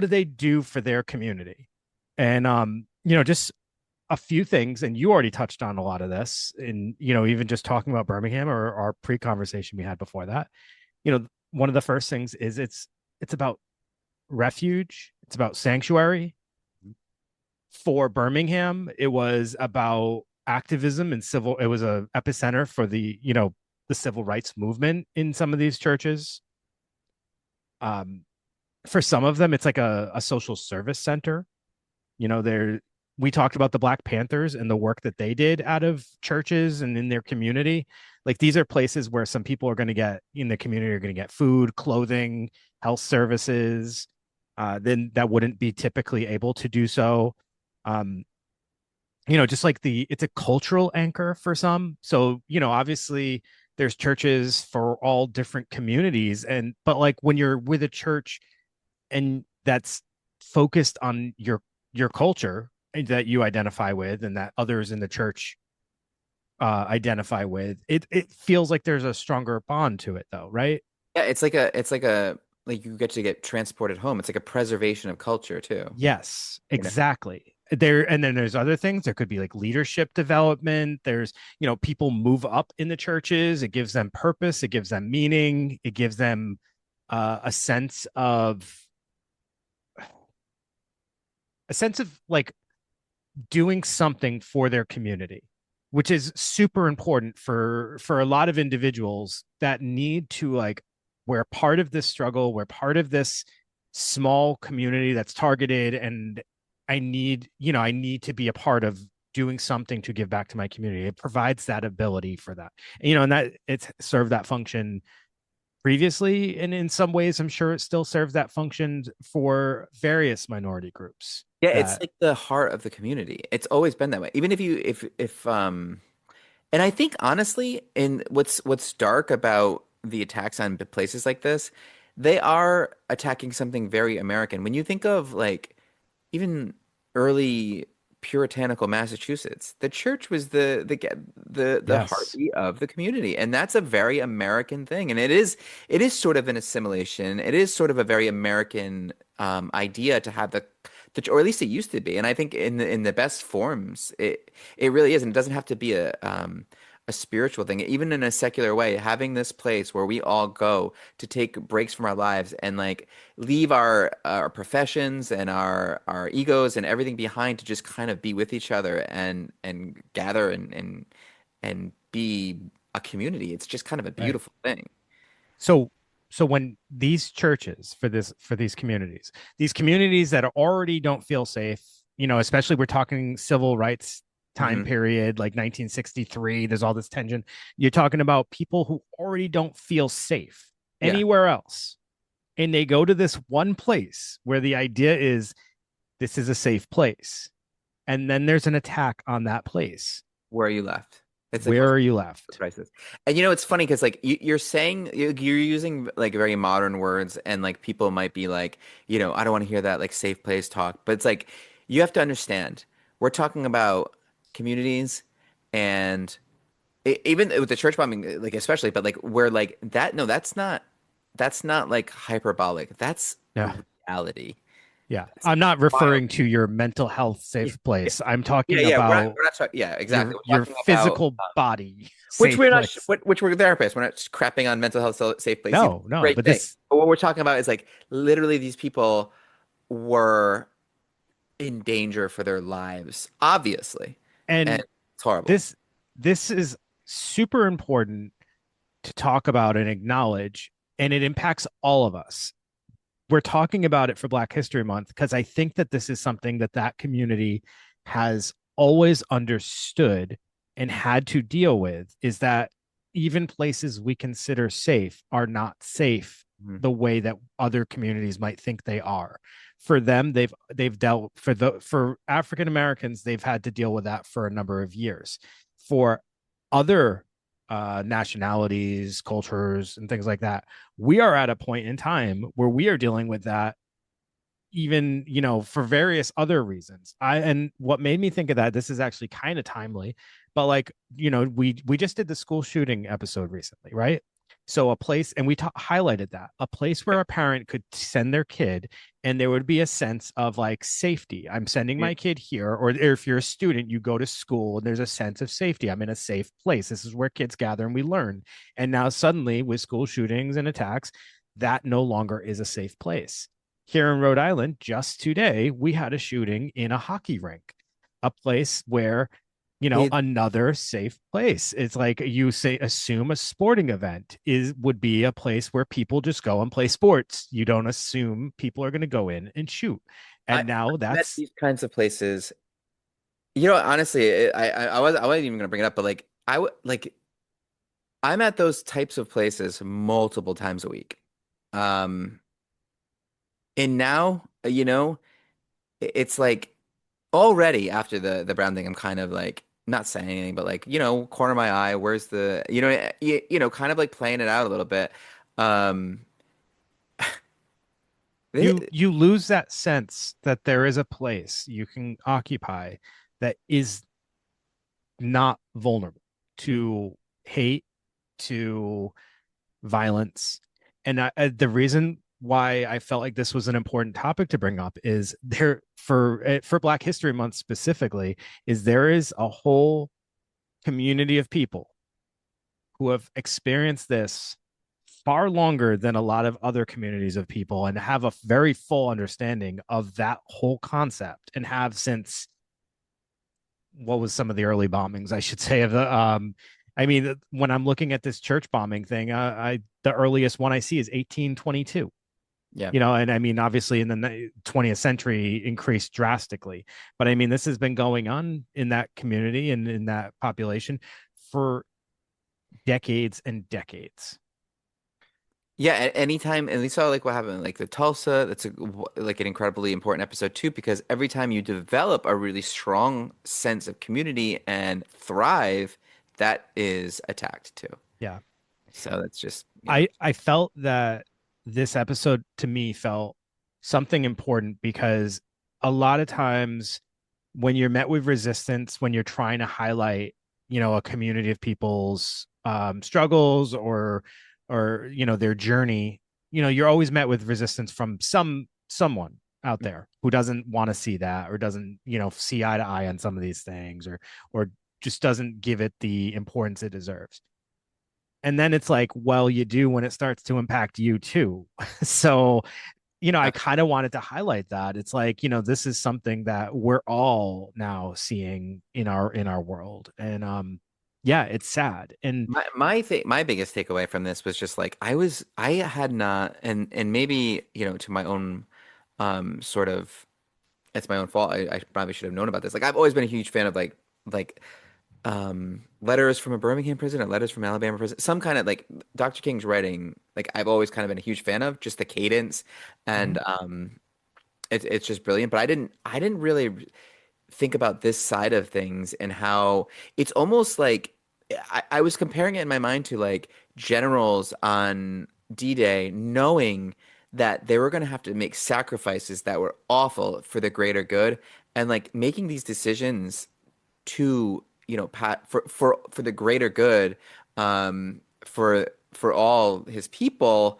they do for their community? And just a few things, and you already touched on a lot of this, and even just talking about Birmingham or our pre-conversation we had before that. One of the first things is it's about refuge, it's about sanctuary. For Birmingham, it was about activism and civil. It was a epicenter for the civil rights movement in some of these churches. Um, for some of them, it's like a social service center. There we talked about the Black Panthers and the work that they did out of churches and in their community. Like these are places where some people are going to get in the community are going to get food, clothing, health services, then that wouldn't be typically able to do so. Um, just like it's a cultural anchor for some. So, obviously there's churches for all different communities. But like when you're with a church and that's focused on your culture that you identify with and that others in the church identify with, it feels like there's a stronger bond to it though, right? Yeah, like you get to get transported home. It's like a preservation of culture too. Yes, You know? exactly. And then there's other things. There could be like leadership development. There's, people move up in the churches. It gives them purpose. It gives them meaning. It gives them a sense of like doing something for their community, which is super important for a lot of individuals that need to like we're part of this struggle, we're part of this small community that's targeted, and I need to be a part of doing something to give back to my community. It provides that ability for that. And that it's served that function previously, and in some ways I'm sure it still serves that function for various minority groups Yeah, it's that like the heart of the community. It's always been that way. Even if and I think honestly, in what's dark about the attacks on places like this they are attacking something very American. When you think of like even early puritanical Massachusetts, the church was the Yes. heartbeat of the community, and that's a very American thing. And it is sort of an assimilation. It is sort of a very American idea to have or at least it used to be. And I think in the best forms, it really is. And it doesn't have to be a spiritual thing, even in a secular way, having this place where we all go to take breaks from our lives and like leave our professions and our egos and everything behind to just kind of be with each other and gather and be a community. It's just kind of a Right. beautiful thing. So so when these churches for these communities that already don't feel safe, especially we're talking civil rights time Hmm. period like 1963, there's all this tension. You're talking about people who already don't feel safe Yeah. anywhere else. And they go to this one place where the idea is this is a safe place. And then there's an attack on that place. Where are you left? It's like Where most are you left? crisis. And it's funny because like you're saying you're using like very modern words and like people might be like, I don't want to hear that like safe place talk. But it's like you have to understand we're talking about communities and even with the church bombing, like especially, but like where like that, no, that's not like hyperbolic. That's Yeah. reality. Yeah. That's I'm not wild. referring to your mental health Yeah, safe yeah, place. I'm yeah, talking yeah. We're not, about we're not talking. Yeah, exactly. We're your talking about physical body which safe we're not, place. which we're therapists. We're not crapping on mental health safe place either. No, no, Great but thing. this But what we're talking about is like literally these people were in danger for their lives, obviously, and and it's horrible. this this is super important to talk about and acknowledge, and it impacts all of us. We're talking about it for Black History Month because I think that this is something that that community has always understood and had to deal with, is that even places we consider safe are not safe Mhm. the way that other communities might think they are. For them, they've dealt for African Americans, they've had to deal with that for a number of years. For other nationalities, cultures, and things like that, we are at a point in time where we are dealing with that, even for various other reasons. And what made me think of that, this is actually kind of timely, but like we just did the school shooting episode recently, right? So a place, and we highlighted that a place where a parent could send their kid and there would be a sense of like safety. I'm sending Yeah. my kid here, or if you're a student, you go to school and there's a sense of safety. I'm in a safe place. This is where kids gather and we learn. And now suddenly with school shootings and attacks, that no longer is a safe place. Here in Rhode Island, just today, we had a shooting in a hockey rink, a place where, It, another safe place. It's like you say, assume a sporting event would be a place where people just go and play sports. You don't assume people are going to go in and shoot. I And now I'm at that's these kinds of places. Honestly, I wasn't even gonna bring it up, but like I would like I'm at those types of places multiple times a week. Um, and now, it's like already after the Brown thing, I'm kind of like not saying anything, but like, corner of my eye, where's kind of like playing it out a little bit. Um, you lose that sense that there is a place you can occupy that is not vulnerable to hate, to violence. And the reason why I felt like this was an important topic to bring up is there for Black History Month specifically, is there is a whole community of people who have experienced this far longer than a lot of other communities of people and have a very full understanding of that whole concept, and have since what was some of the early bombings, I should say, of the I mean, when I'm looking at this church bombing thing, I the earliest one I see is 1822. yeah. And I mean, obviously in the 20th century increased drastically, but I mean, this has been going on in that community and in that population for decades and decades. Yeah, at any time, and we saw like what happened, like the Tulsa. That's like an incredibly important episode too, because every time you develop a really strong sense of community and thrive, that is attacked too. Yeah. So that's just, I felt that. this episode to me felt something important because a lot of times when you're met with resistance, when you're trying to highlight, a community of people's struggles or their journey, you're always met with resistance from someone out there who doesn't want to see that or doesn't, see eye to eye on some of these things or just doesn't give it the importance it deserves. And then it's like, well, you do when it starts to impact you too. So, I kind of wanted to highlight that. It's like, this is something that we're all now seeing in our world. And yeah, it's sad. And My biggest takeaway from this was just like I had not, and maybe to my own sort of, it's my own fault. I probably should have known about this. Like I've always been a huge fan of like letters from a Birmingham prison or letters from Alabama prison, some kind of like Dr. King's writing. Like I've always kind of been a huge fan of just the cadence, and Mhm. it's just brilliant. But I didn't really think about this side of things and how it's almost like I was comparing it in my mind to like generals on D-Day, knowing that they were going to have to make sacrifices that were awful for the greater good, and like making these decisions to, pat for the greater good, for all his people,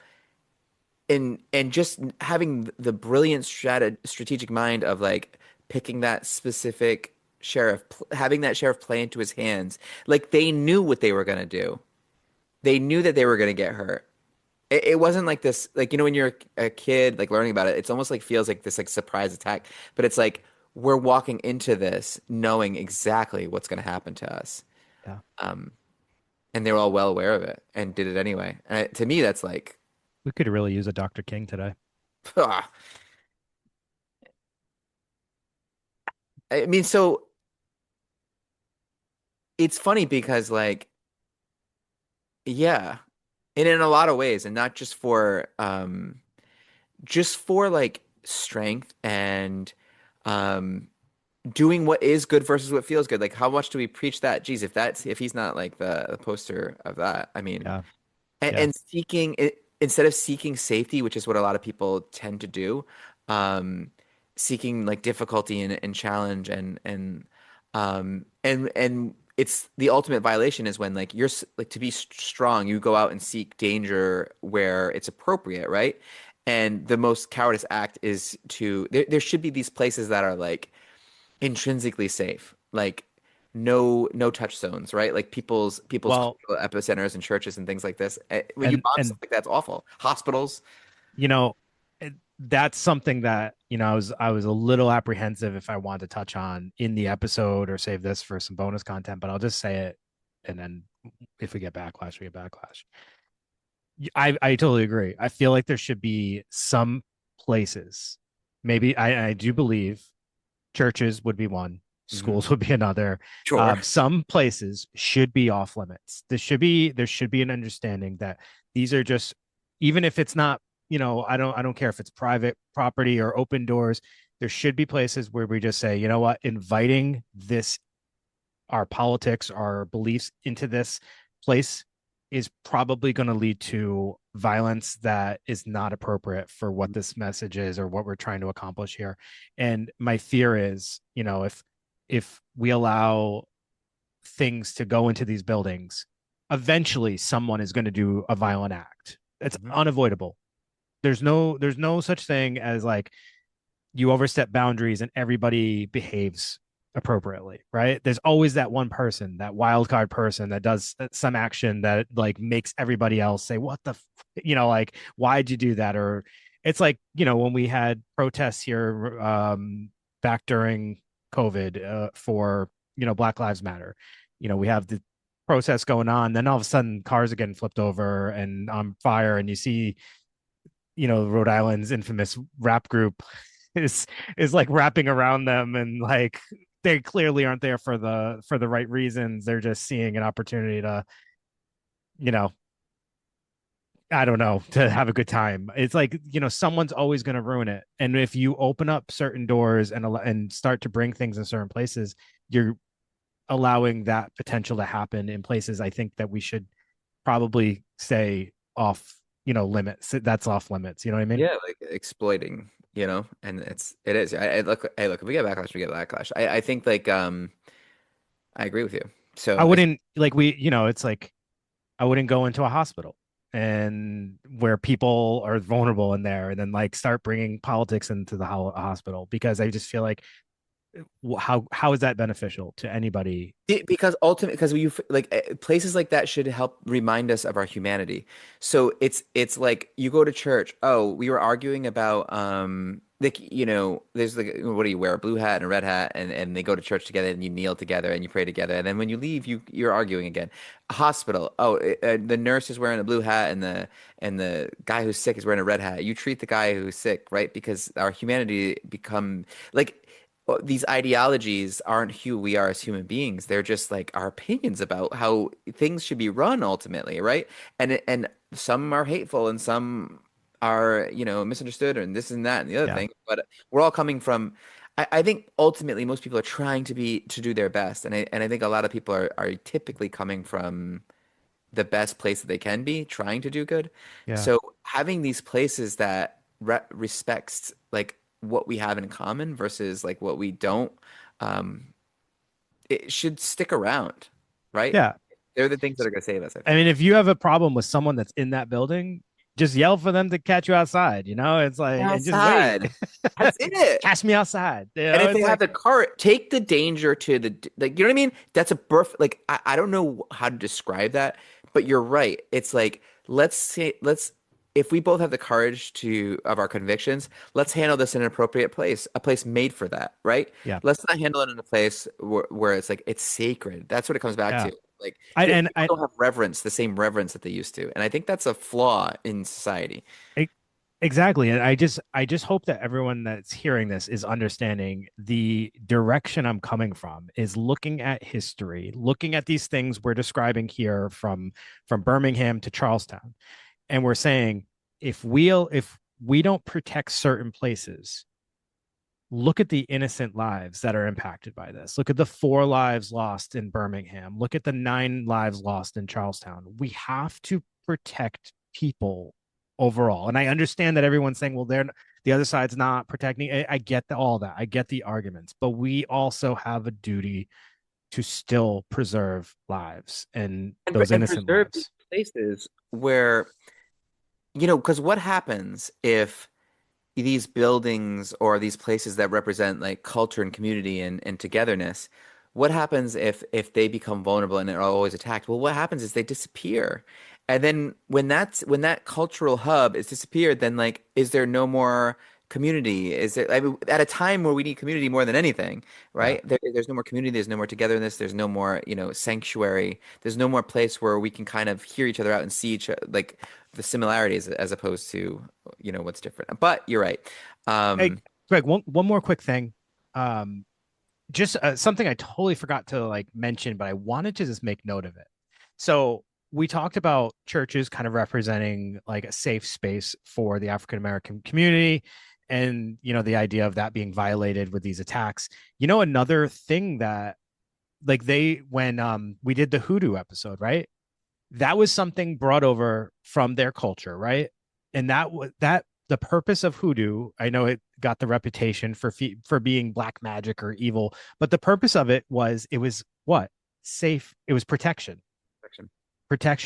and just having the brilliant strategic mind of like picking that specific sheriff, having that sheriff play into his hands. Like they knew what they were gonna do. They knew that they were gonna get hurt. It wasn't like this, like when you're a kid, like learning about it, it's almost like feels like this like surprise attack. But it's like we're walking into this knowing exactly what's gonna happen to us. Yeah, Um, and they were all well aware of it and did it anyway. And to me, that's like, we could really use a Dr. King today. I mean, so it's funny because like yeah, and in a lot of ways, and not just for like strength and um doing what is good versus what feels good. Like how much do we preach that? Geez, if he's not like the poster of that, I mean, Yeah, and, yeah. and seeking it instead of seeking safety, which is what a lot of people tend to do, um, seeking like difficulty and challenge and it's the ultimate violation is when like like to be strong, you go out and seek danger where it's appropriate, right? And the most cowardice act is there should be these places that are like intrinsically safe, like no touch zones, right? Like people's Well, cultural epicenters and churches and things like this. When you and bomb stuff and like that's awful. Hospitals. you know, that's something that I was a little apprehensive if I wanted to touch on in the episode or save this for some bonus content, but I'll just say it, and then if we get backlash, we get backlash. I totally agree. I feel like there should be some places. Maybe I do believe churches would be one, Hmm. schools would be another. Sure. Some places should be off limits. There should be an understanding that these are just, even if it's not, I don't care if it's private property or open doors. There should be places where we just say, you know what, inviting this, our politics, our beliefs into this place is probably going to lead to violence that is not appropriate for what this message is or what we're trying to accomplish here. And my fear is, if we allow things to go into these buildings, eventually someone is going to do a violent act. It's Hmm. unavoidable. There's no such thing as like you overstep boundaries and everybody behaves appropriately, right? There's always that one person, that wild card person that does some action that like makes everybody else say, "What the, like why'd you do that?" Or it's like when we had protests here back during COVID for Black Lives Matter. We have the protests going on, then all of a sudden cars are getting flipped over and on fire, and you see Rhode Island's infamous rap group is is like wrapping around them, and like they clearly aren't there for the right reasons. They're just seeing an opportunity to, you know, I don't know, to have a good time. It's like, someone's always going to ruin it. And if you open up certain doors and start to bring things in certain places, you're allowing that potential to happen in places I think that we should probably stay off limits. That's off limits. You know what I mean? Yeah, like exploiting, and it is. Look, if we get backlash, we get backlash. I think like I agree with you. I So I think wouldn't like it's like I wouldn't go into a hospital and where people are vulnerable in there and then like start bringing politics into the hospital because I just feel like how is that beneficial to anybody? Because ultimately, because places like that should help remind us of our humanity. So it's like you go to church. Oh, we were arguing about like there's like what do you wear, a blue hat and a red hat, and they go to church together and you kneel together and you pray together, and then when you leave, you're arguing again. A hospital. Oh, the nurse is wearing a blue hat and the guy who's sick is wearing a red hat. You treat the guy who's sick, right? Because our humanity become like these ideologies aren't who we are as human beings. They're just like our opinions about how things should be run ultimately, right? And some are hateful and some are, misunderstood and this and that and the other Yeah, thing. But we're all coming from I think ultimately most people are trying to do their best. And I think a lot of people are typically coming from the best place that they can be, trying to do good. yeah, So having these places that respects like what we have in common versus like what we don't, um, it should stick around, right? yeah. They're the things that are going to save us, I I think. mean, if you have a problem with someone that's in that building, just yell for them to catch you outside. It's like, and just wait, Outside. That's it. catch me outside. And if It's they have like, the cart, take the danger to like, you know what I mean? That's a birth. Like, I don't know how to describe that, but you're right. It's like, if we both have the courage of our convictions, let's handle this in an appropriate place, a place made for that, right? yeah, Let's not handle it in a place where it's like, it's sacred. That's what it comes back yeah. to. Like, I and people don't have reverence, the same reverence that they used to. And I think that's a flaw in society. I exactly. And I just hope that everyone that's hearing this is understanding the direction I'm coming from is looking at history, looking at these things we're describing here from Birmingham to Charlestown. And we're saying if we don't protect certain places, look at the innocent lives that are impacted by this. Look at the 4 lives lost in Birmingham. Look at the 9 lives lost in Charlestown. We have to protect people overall. And I understand that everyone's saying, well, the other side's not protecting. I get all that. I get the arguments, but we also have a duty to still preserve lives and those And innocent preserve these lives. places where, because what happens if these buildings or these places that represent like culture and community and togetherness, what happens if they become vulnerable and are always attacked? Well, what happens is they disappear. And then when that cultural hub is disappeared, then like is there no more community? Is it, I mean, at a time where we need community more than anything, Yeah. right? There's no more community, there's no more togetherness, there's no more, sanctuary, there's no more place where we can kind of hear each other out and see each like the similarities as opposed to what's different. But you're right. Hey, Um, Greg, one more quick thing. Um, just something I totally forgot to like mention, but I wanted to just make note of it. So we talked about churches kind of representing like a safe space for the African American community, and the idea of that being violated with these attacks. Another thing that like they when we did the hoodoo episode, right? That was something brought over from their culture, right? And that was that the purpose of hoodoo. I know it got the reputation for being black magic or evil, but the purpose of it was what? Safe. It was protection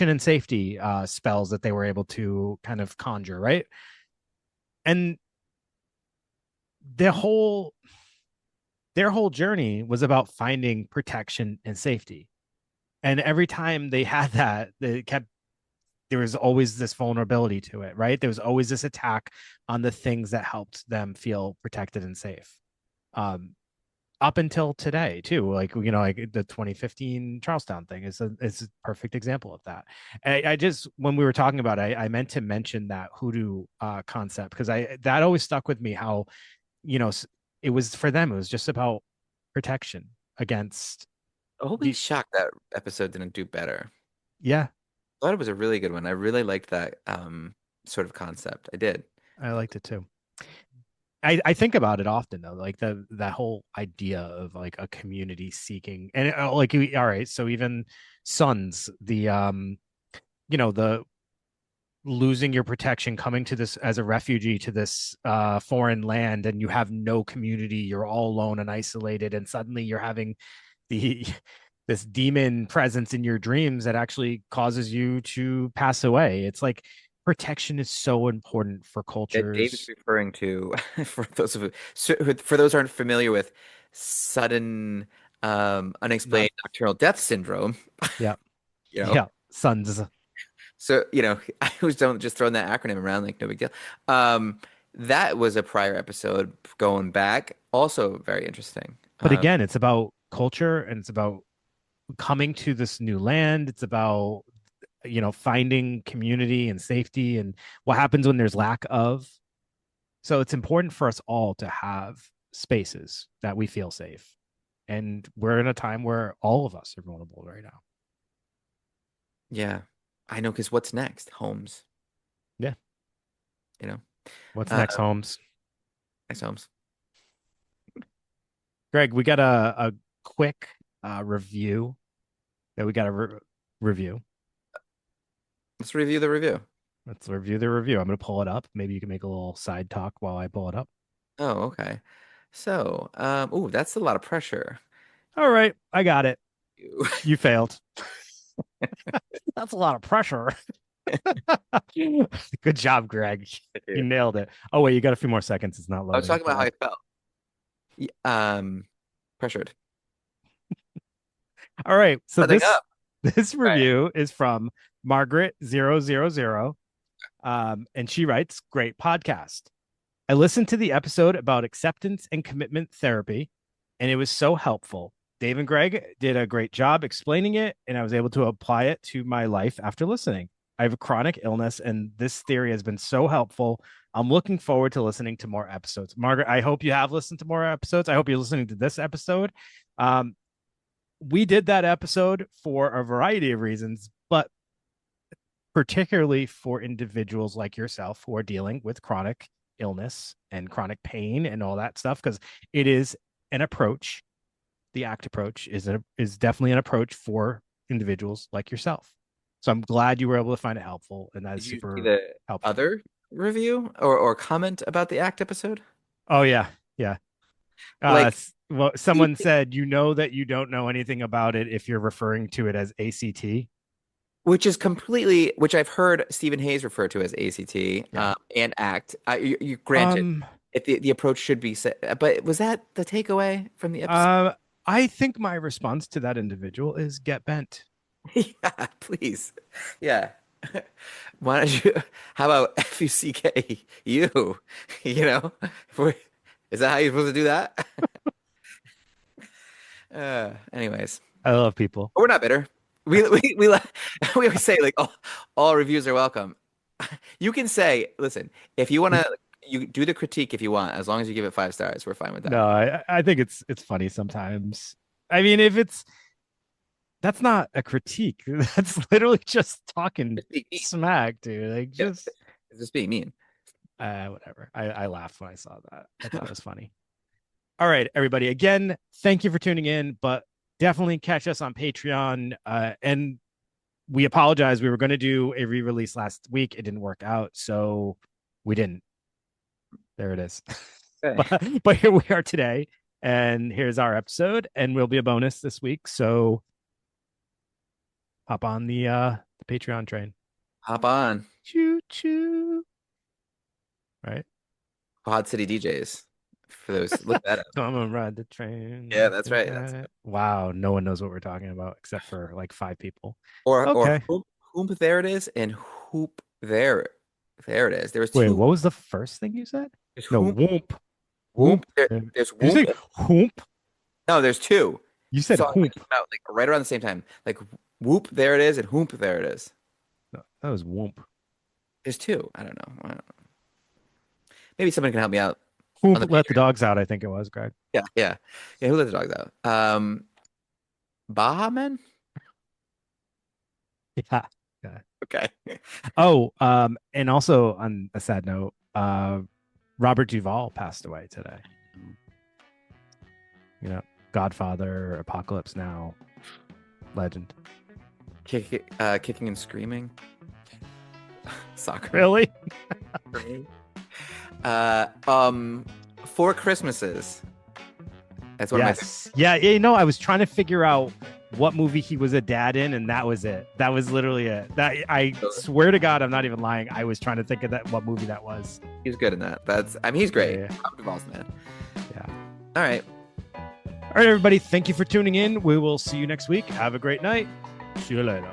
and safety spells that they were able to kind of conjure, right? And their whole their whole journey was about finding protection and safety. And every time they had that, they kept there was always this vulnerability to it, right? There was always this attack on the things that helped them feel protected and safe. Um, Up until today, too, like the 2015 Charlestown thing is a perfect example of that. I just when we were talking about it, I meant to mention that hoodoo concept because I that always stuck with me. How you know it was for them. It was just about protection against Always the shocked that episode didn't do better. yeah. I thought it was a really good one. I really liked that sort of concept. I did. I liked it too. I think about it often though, like that whole idea of like a community seeking and all right, so even Sons, the you know, the losing your protection, coming to this as a refugee to this foreign land, and you have no community, you're all alone and isolated, and suddenly you're having the this demon presence in your dreams that actually causes you to pass away. It's like protection is so important for That David's cultures. referring to, for those who aren't familiar with sudden Not unexplained nocturnal death syndrome, yeah. you know. Yeah. Sons. So, I was just throwing that acronym around like no big deal. Um, that was a prior episode going back, also very interesting. But again, it's about culture and it's about coming to this new land. It's about, finding community and safety and what happens when there's lack of. So it's important for us all to have spaces that we feel safe. And we're in a time where all of us are vulnerable right now. Yeah, I know, because what's next? Homes, Yeah. you know, What's uh, next, Holmes? next homes. Greg, we got a quick review that we got to review. Let's review the review. Let's review the review. I'm going to pull it up. Maybe you can make a little side talk while I pull it up. Oh, okay. So, ooh, that's a lot of pressure. All right. I got it. You failed. That's a lot of pressure. Good job, Greg. You nailed it. Oh, wait. You got a few more seconds. It's not I was loading. talking about Hold how on. I felt. Pressured. All right. So Nothing this up. this All right. review is from Margaret 000. And she writes, great podcast. I listened to the episode about acceptance and commitment therapy, and it was so helpful. Dave and Greg did a great job explaining it, and I was able to apply it to my life after listening. I have a chronic illness, and this theory has been so helpful. I'm looking forward to listening to more episodes. Margaret, I hope you have listened to more episodes. I hope you're listening to this episode. Um, we did that episode for a variety of reasons, but particularly for individuals like yourself who are dealing with chronic illness and chronic pain and all that stuff, because it is an approach. The ACT approach is definitely an approach for individuals like yourself. So I'm glad you were able to find it helpful, and that is Did you see super the helpful. other review or comment about the ACT episode? Oh yeah, yeah. Like, Well, someone said you know that you don't know anything about it if you're referring to it as ACT. which I've heard Stephen Hayes refer to as ACT, Yeah. and ACT. You granted, Um. if the approach should be set, but was that the takeaway from the episode? Uh. I think my response to that individual is get bent. Yeah, please. Yeah. Why don't you? How about FUCK you? You know, is that how you're supposed to do that? Anyways, I love people. but we're not bitter. We we always say like all reviews are welcome. You can say, listen, if you want to, you do the critique if you want, as long as you give it 5 stars. We're fine with that. No, I think it's funny sometimes. I mean, if it's that's not a critique. That's literally just talking Just being mean. smack, dude. Like Yeah, just it's just being mean. whatever. I laughed when I saw that. I thought it was funny. All right, everybody. Again, thank you for tuning in, but definitely catch us on Patreon. And we apologize. We were going to do a re-release last week. It didn't work out, so we didn't. There it is. Okay. but here we are today, and here's our episode, and will be a bonus this week. So hop on the Patreon train. Hop on. Choo choo. Right. Pod City DJs. For those, look that up. Come and ride the Yeah, train. that's right. That's Wow, no one knows what we're talking about except for like 5 people. or Okay. whoop there it is and hoop there it is. There was Wait, two. what was the first thing you said? There's No, whoop whoop. whoop. Whoop. Did There's you whoop. say whoop? No, there's two You said songs that whoop. came out like right around the same time. Like whoop there it is and whoop there it is. No, that was whoop. There's two. I don't know. Maybe someone can help me out on Whoop the let the Patreon. dogs out, I think it was, Greg. Yeah, yeah, yeah. Who let the dogs out? Baha Men. Yeah. Yeah. Okay. Oh, and also on a sad note, Robert Duvall passed away today. You know, Godfather, Apocalypse Now, legend. Kicking and screaming. Soccer. Really? For me. Uh, um, Four Christmases. That's one of my favorite. Yes. Yeah. You know, I was trying to figure out what movie he was a dad in, and that was it. That was literally it. That I swear to God, I'm not even lying. I was trying to think of that what movie that was. He was good in that. I mean, he's great. Yeah. Robert Duvall's man. Yeah. All right. All right, everybody. Thank you for tuning in. We will see you next week. Have a great night. See you later.